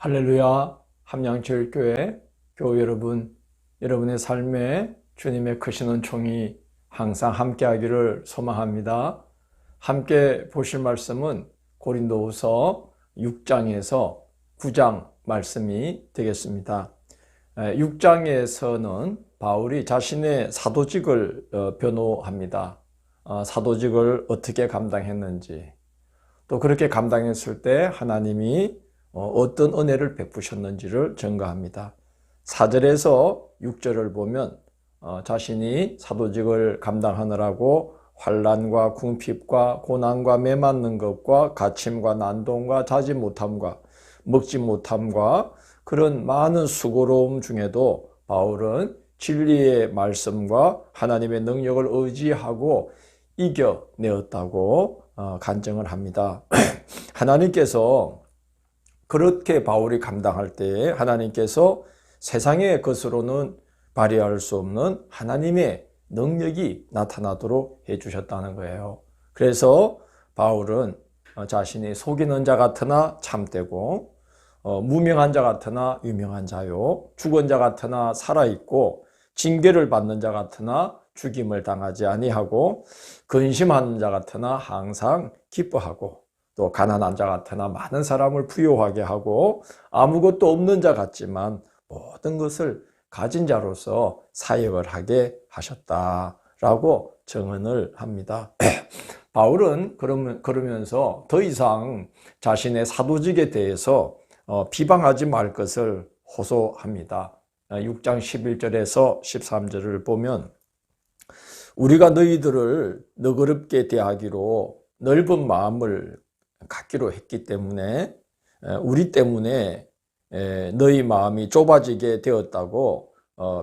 할렐루야, 함양제일교회 교우 여러분, 여러분의 삶에 주님의 크신 은총이 항상 함께하기를 소망합니다. 함께 보실 말씀은 고린도후서 6장에서 9장 말씀이 되겠습니다. 6장에서는 바울이 자신의 사도직을 변호합니다. 사도직을 어떻게 감당했는지, 또 그렇게 감당했을 때 하나님이 어떤 은혜를 베푸셨는지를 증거합니다. 4절에서 6절을 보면 자신이 사도직을 감당하느라고 환난과 궁핍과 고난과 매맞는 것과 갇힘과 난동과 자지 못함과 먹지 못함과 그런 많은 수고로움 중에도 바울은 진리의 말씀과 하나님의 능력을 의지하고 이겨내었다고 간증을 합니다. 하나님께서 그렇게 바울이 감당할 때에 하나님께서 세상의 것으로는 발휘할 수 없는 하나님의 능력이 나타나도록 해주셨다는 거예요. 그래서 바울은 자신이 속이는 자 같으나 참되고 무명한 자 같으나 유명한 자요, 죽은 자 같으나 살아있고 징계를 받는 자 같으나 죽임을 당하지 아니하고 근심하는 자 같으나 항상 기뻐하고 또 가난한 자 같으나 많은 사람을 부유하게 하고 아무것도 없는 자 같지만 모든 것을 가진 자로서 사역을 하게 하셨다라고 증언을 합니다. 바울은 그러면서 더 이상 자신의 사도직에 대해서 비방하지 말 것을 호소합니다. 6장 11절에서 13절을 보면 우리가 너희들을 너그럽게 대하기로 넓은 마음을 갖기로 했기 때문에 우리 때문에 너희 마음이 좁아지게 되었다고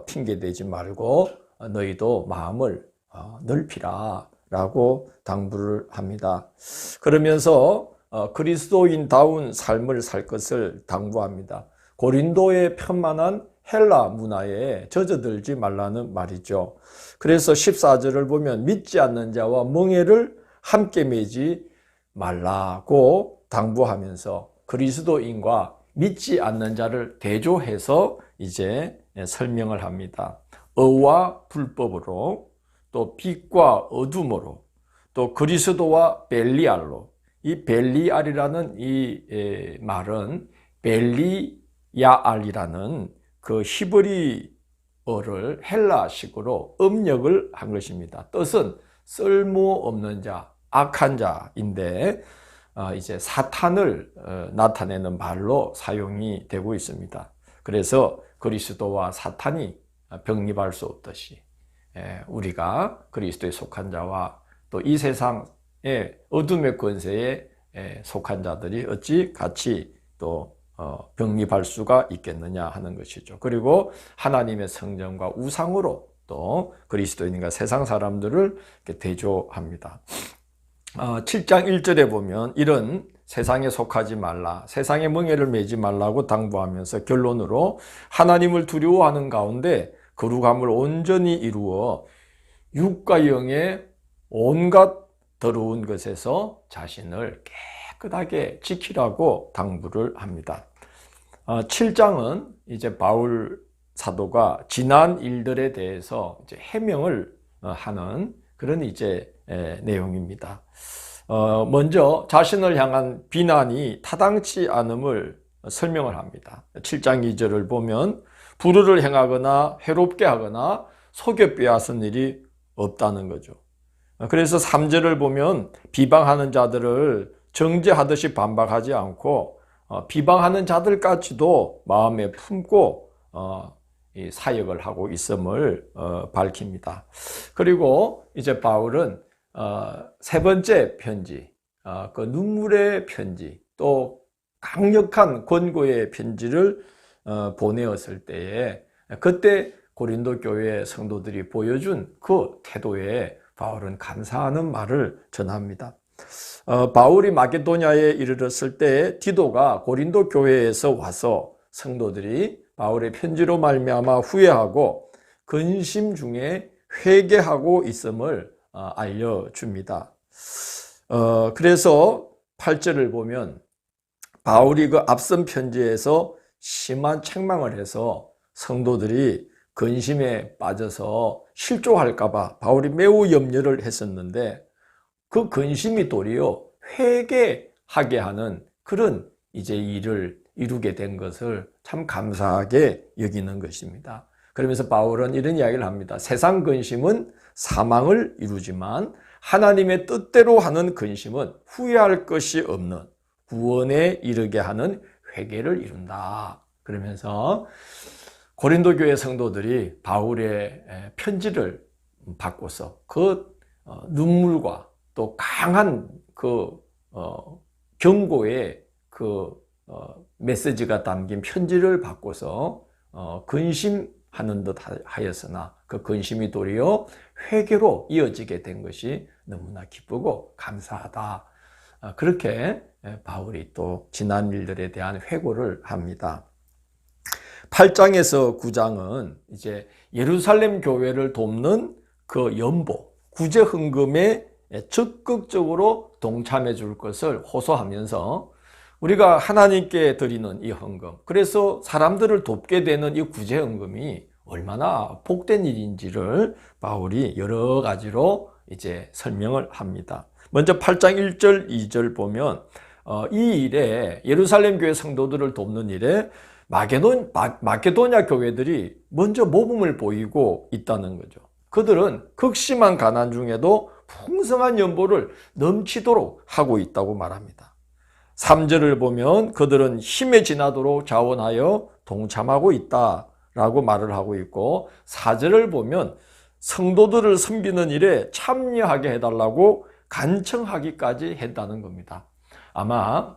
핑계대지 말고 너희도 마음을 넓히라 라고 당부를 합니다. 그러면서 그리스도인다운 삶을 살 것을 당부합니다. 고린도의 편만한 헬라 문화에 젖어들지 말라는 말이죠. 그래서 14절을 보면 믿지 않는 자와 멍에를 함께 매지 말라고 당부하면서 그리스도인과 믿지 않는 자를 대조해서 이제 설명을 합니다. 의와 불법으로, 또 빛과 어둠으로, 또 그리스도와 벨리알로. 이 벨리알이라는 이 말은 벨리야알이라는 그 히브리어를 헬라식으로 음역을 한 것입니다. 뜻은 쓸모없는 자, 악한 자인데 이제 사탄을 나타내는 말로 사용이 되고 있습니다. 그래서 그리스도와 사탄이 병립할 수 없듯이 우리가 그리스도에 속한 자와 또 이 세상의 어둠의 권세에 속한 자들이 어찌 같이 또 병립할 수가 있겠느냐 하는 것이죠. 그리고 하나님의 성전과 우상으로 또 그리스도인과 세상 사람들을 대조합니다. 7장 1절에 보면 이런 세상에 속하지 말라, 세상의 멍에를 매지 말라고 당부하면서 결론으로 하나님을 두려워하는 가운데 거룩함을 온전히 이루어 육과 영의 온갖 더러운 것에서 자신을 깨끗하게 지키라고 당부를 합니다. 7장은 이제 바울 사도가 지난 일들에 대해서 이제 해명을 하는 그런 이제 내용입니다. 먼저 자신을 향한 비난이 타당치 않음을 설명을 합니다. 7장 2절을 보면 불의를 행하거나 해롭게 하거나 속여 빼앗은 일이 없다는 거죠. 그래서 3절을 보면 비방하는 자들을 정죄하듯이 반박하지 않고 비방하는 자들까지도 마음에 품고 이 사역을 하고 있음을 밝힙니다. 그리고 이제 바울은 세 번째 편지, 그 눈물의 편지, 또 강력한 권고의 편지를 보내었을 때에 그때 고린도 교회 성도들이 보여준 그 태도에 바울은 감사하는 말을 전합니다. 바울이 마게도냐에 이르렀을 때 디도가 고린도 교회에서 와서 성도들이 바울의 편지로 말미암아 후회하고 근심 중에 회개하고 있음을 알려줍니다. 그래서 8절을 보면 바울이 그 앞선 편지에서 심한 책망을 해서 성도들이 근심에 빠져서 실족할까봐 바울이 매우 염려를 했었는데 그 근심이 도리어 회개하게 하는 그런 이제 일을 이루게 된 것을 참 감사하게 여기는 것입니다. 그러면서 바울은 이런 이야기를 합니다. 세상 근심은 사망을 이루지만 하나님의 뜻대로 하는 근심은 후회할 것이 없는 구원에 이르게 하는 회개를 이룬다. 그러면서 고린도 교회 성도들이 바울의 편지를 받고서 그 눈물과 또 강한 그 경고의 그 메시지가 담긴 편지를 받고서 근심하는 듯 하였으나 그 근심이 도리어 회개로 이어지게 된 것이 너무나 기쁘고 감사하다. 그렇게 바울이 또 지난 일들에 대한 회고를 합니다. 8장에서 9장은 이제 예루살렘 교회를 돕는 그 연보, 구제 헌금에 적극적으로 동참해 줄 것을 호소하면서 우리가 하나님께 드리는 이 헌금, 그래서 사람들을 돕게 되는 이 구제 헌금이 얼마나 복된 일인지를 바울이 여러 가지로 이제 설명을 합니다. 먼저 8장 1절, 2절 보면 이 일에 예루살렘 교회 성도들을 돕는 일에 마게도냐 교회들이 먼저 모범을 보이고 있다는 거죠. 그들은 극심한 가난 중에도 풍성한 연보를 넘치도록 하고 있다고 말합니다. 3절을 보면 그들은 힘에 지나도록 자원하여 동참하고 있다라고 말을 하고 있고 4절을 보면 성도들을 섬기는 일에 참여하게 해달라고 간청하기까지 했다는 겁니다. 아마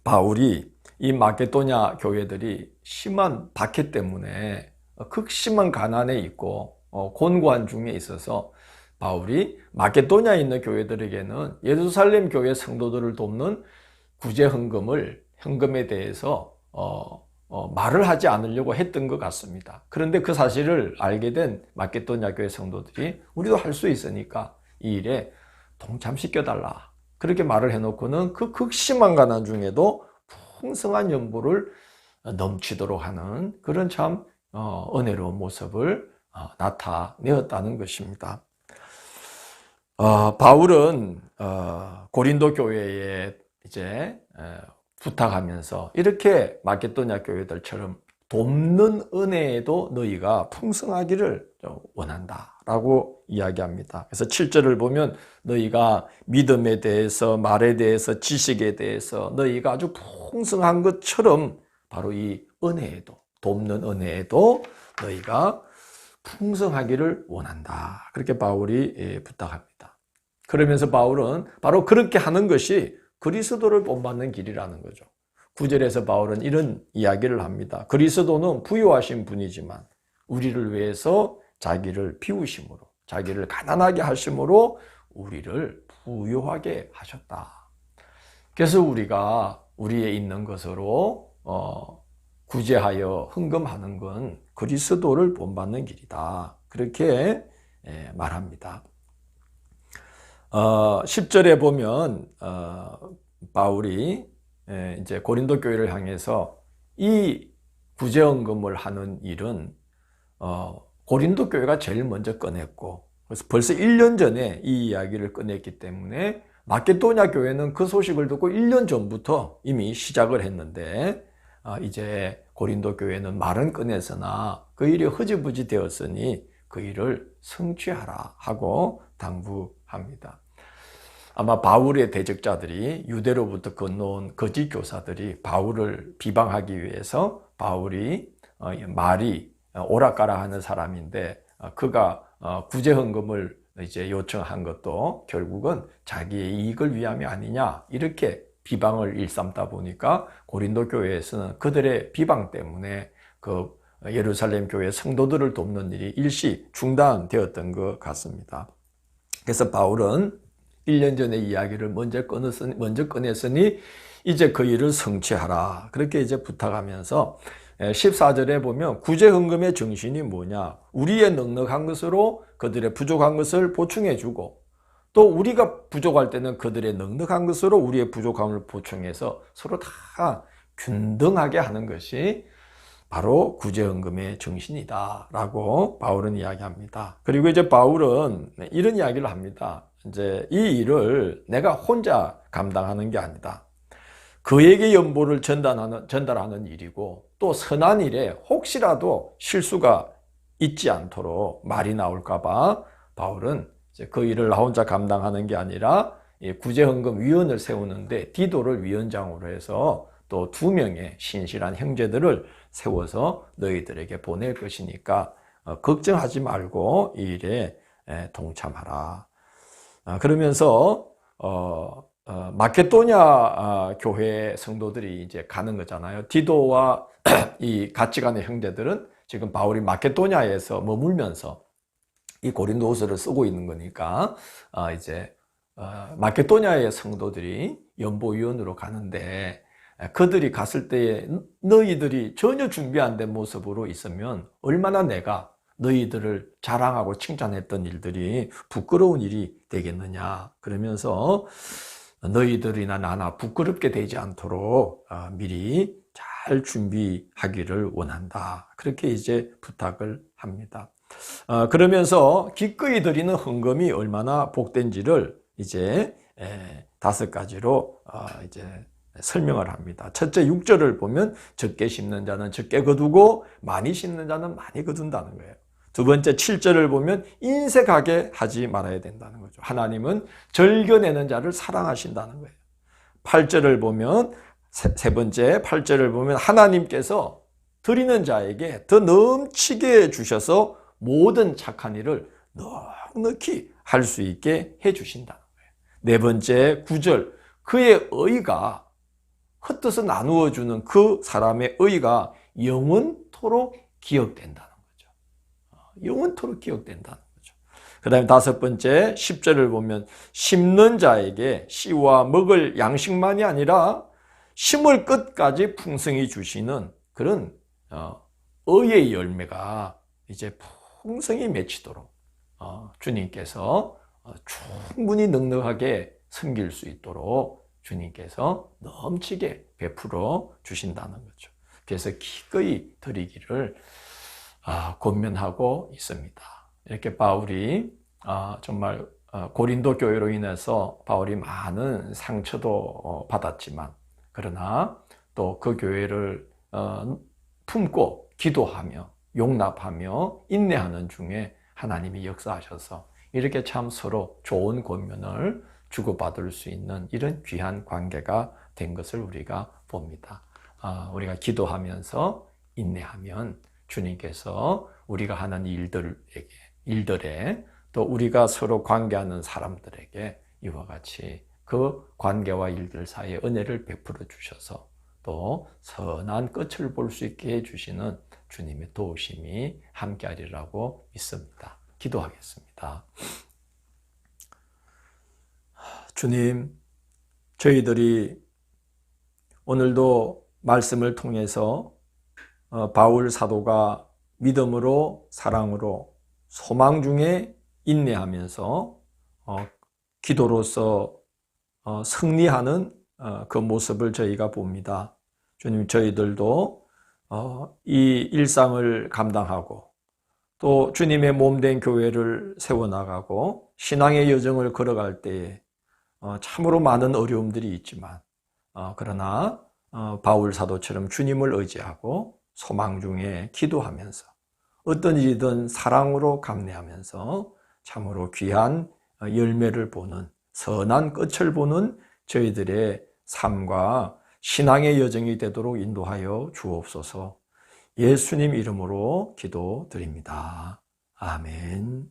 바울이 이 마게도냐 교회들이 심한 박해 때문에 극심한 가난에 있고 곤고한 중에 있어서 바울이 마게도냐에 있는 교회들에게는 예루살렘 교회 성도들을 돕는 구제 헌금에 대해서 말을 하지 않으려고 했던 것 같습니다. 그런데 그 사실을 알게 된 마게도냐 교회 성도들이 우리도 할 수 있으니까 이 일에 동참시켜달라. 그렇게 말을 해놓고는 그 극심한 가난 중에도 풍성한 연보를 넘치도록 하는 그런 참 은혜로운 모습을 나타내었다는 것입니다. 바울은 고린도 교회에 이제 부탁하면서 이렇게 마게도냐 교회들처럼 돕는 은혜에도 너희가 풍성하기를 원한다라고 이야기합니다. 그래서 7절을 보면 너희가 믿음에 대해서, 말에 대해서, 지식에 대해서 너희가 아주 풍성한 것처럼 바로 이 은혜에도, 돕는 은혜에도 너희가 풍성하기를 원한다. 그렇게 바울이 부탁합니다. 그러면서 바울은 바로 그렇게 하는 것이 그리스도를 본받는 길이라는 거죠. 9절에서 바울은 이런 이야기를 합니다. 그리스도는 부유하신 분이지만 우리를 위해서 자기를 비우심으로, 자기를 가난하게 하심으로 우리를 부유하게 하셨다. 그래서 우리가 우리에 있는 것으로 구제하여 헌금하는 건 그리스도를 본받는 길이다. 그렇게 말합니다. 10절에 보면 바울이 이제 고린도 교회를 향해서 이 구제헌금을 하는 일은 고린도 교회가 제일 먼저 꺼냈고, 그래서 벌써 1년 전에 이 이야기를 꺼냈기 때문에 마게도냐 교회는 그 소식을 듣고 1년 전부터 이미 시작을 했는데 이제 고린도 교회는 말은 꺼냈으나 그 일이 흐지부지 되었으니 그 일을 성취하라 하고 당부합니다. 아마 바울의 대적자들이 유대로부터 건너온 거짓 교사들이 바울을 비방하기 위해서 바울이 말이 오락가락 하는 사람인데 그가 구제헌금을 이제 요청한 것도 결국은 자기의 이익을 위함이 아니냐 이렇게 비방을 일삼다 보니까 고린도 교회에서는 그들의 비방 때문에 그 예루살렘 교회 성도들을 돕는 일이 일시 중단되었던 것 같습니다. 그래서 바울은 1년 전에 이야기를 먼저 꺼냈으니 이제 그 일을 성취하라. 그렇게 이제 부탁하면서 14절에 보면 구제헌금의 정신이 뭐냐? 우리의 넉넉한 것으로 그들의 부족한 것을 보충해 주고 또 우리가 부족할 때는 그들의 넉넉한 것으로 우리의 부족함을 보충해서 서로 다 균등하게 하는 것이 바로 구제헌금의 정신이다 라고 바울은 이야기합니다. 그리고 이제 바울은 이런 이야기를 합니다. 이제 이 일을 내가 혼자 감당하는 게 아니다. 그에게 연보를 전달하는 일이고, 또 선한 일에 혹시라도 실수가 있지 않도록 말이 나올까봐 바울은 이제 그 일을 나 혼자 감당하는 게 아니라 구제헌금위원을 세우는데 디도를 위원장으로 해서 또 2명의 신실한 형제들을 세워서 너희들에게 보낼 것이니까 걱정하지 말고 이 일에 동참하라. 그러면서 마케도냐 교회 성도들이 이제 가는 거잖아요. 디도와 이 같이 가는 형제들은 지금 바울이 마케도냐에서 머물면서 이 고린도후서를 쓰고 있는 거니까 이제 마케도냐의 성도들이 연보위원으로 가는데, 그들이 갔을 때에 너희들이 전혀 준비 안 된 모습으로 있으면 얼마나 내가 너희들을 자랑하고 칭찬했던 일들이 부끄러운 일이 되겠느냐. 그러면서 너희들이나 나나 부끄럽게 되지 않도록 미리 잘 준비하기를 원한다. 그렇게 이제 부탁을 합니다. 그러면서 기꺼이 드리는 헌금이 얼마나 복된지를 이제 5가지로 이제 설명을 합니다. 첫째 6절을 보면 적게 심는 자는 적게 거두고 많이 심는 자는 많이 거둔다는 거예요. 두 번째 7절을 보면 인색하게 하지 말아야 된다는 거죠. 하나님은 절겨내는 자를 사랑하신다는 거예요. 8절을 보면 세 번째 8절을 보면 하나님께서 드리는 자에게 더 넘치게 주셔서 모든 착한 일을 넉넉히 할 수 있게 해주신다는 거예요. 네 번째 9절, 그의 의가 흩어서 나누어주는 그 사람의 의가 영원토록 기억된다는 거죠. 영원토록 기억된다는 거죠. 그 다음에 5번째 10절을 보면 심는 자에게 씨와 먹을 양식만이 아니라 심을 끝까지 풍성히 주시는 그런 의의 열매가 이제 풍성히 맺히도록 주님께서 충분히 넉넉하게 섬길 수 있도록 주님께서 넘치게 베풀어 주신다는 거죠. 그래서 기꺼이 드리기를 권면하고 있습니다. 이렇게 바울이 정말 고린도 교회로 인해서 바울이 많은 상처도 받았지만, 그러나 또 그 교회를 품고 기도하며 용납하며 인내하는 중에 하나님이 역사하셔서 이렇게 참 서로 좋은 권면을 주고받을 수 있는 이런 귀한 관계가 된 것을 우리가 봅니다. 우리가 기도하면서 인내하면 주님께서 우리가 하는 일들에 또 우리가 서로 관계하는 사람들에게 이와 같이 그 관계와 일들 사이에 은혜를 베풀어 주셔서 또 선한 끝을 볼 수 있게 해주시는 주님의 도우심이 함께하리라고 믿습니다. 기도하겠습니다. 주님, 저희들이 오늘도 말씀을 통해서 바울 사도가 믿음으로 사랑으로 소망 중에 인내하면서 기도로서 승리하는 그 모습을 저희가 봅니다. 주님, 저희들도 이 일상을 감당하고 또 주님의 몸된 교회를 세워나가고 신앙의 여정을 걸어갈 때에 참으로 많은 어려움들이 있지만, 그러나 바울 사도처럼 주님을 의지하고 소망 중에 기도하면서 어떤 일이든 사랑으로 감내하면서 참으로 귀한 열매를 보는 선한 끝을 보는 저희들의 삶과 신앙의 여정이 되도록 인도하여 주옵소서. 예수님 이름으로 기도드립니다. 아멘.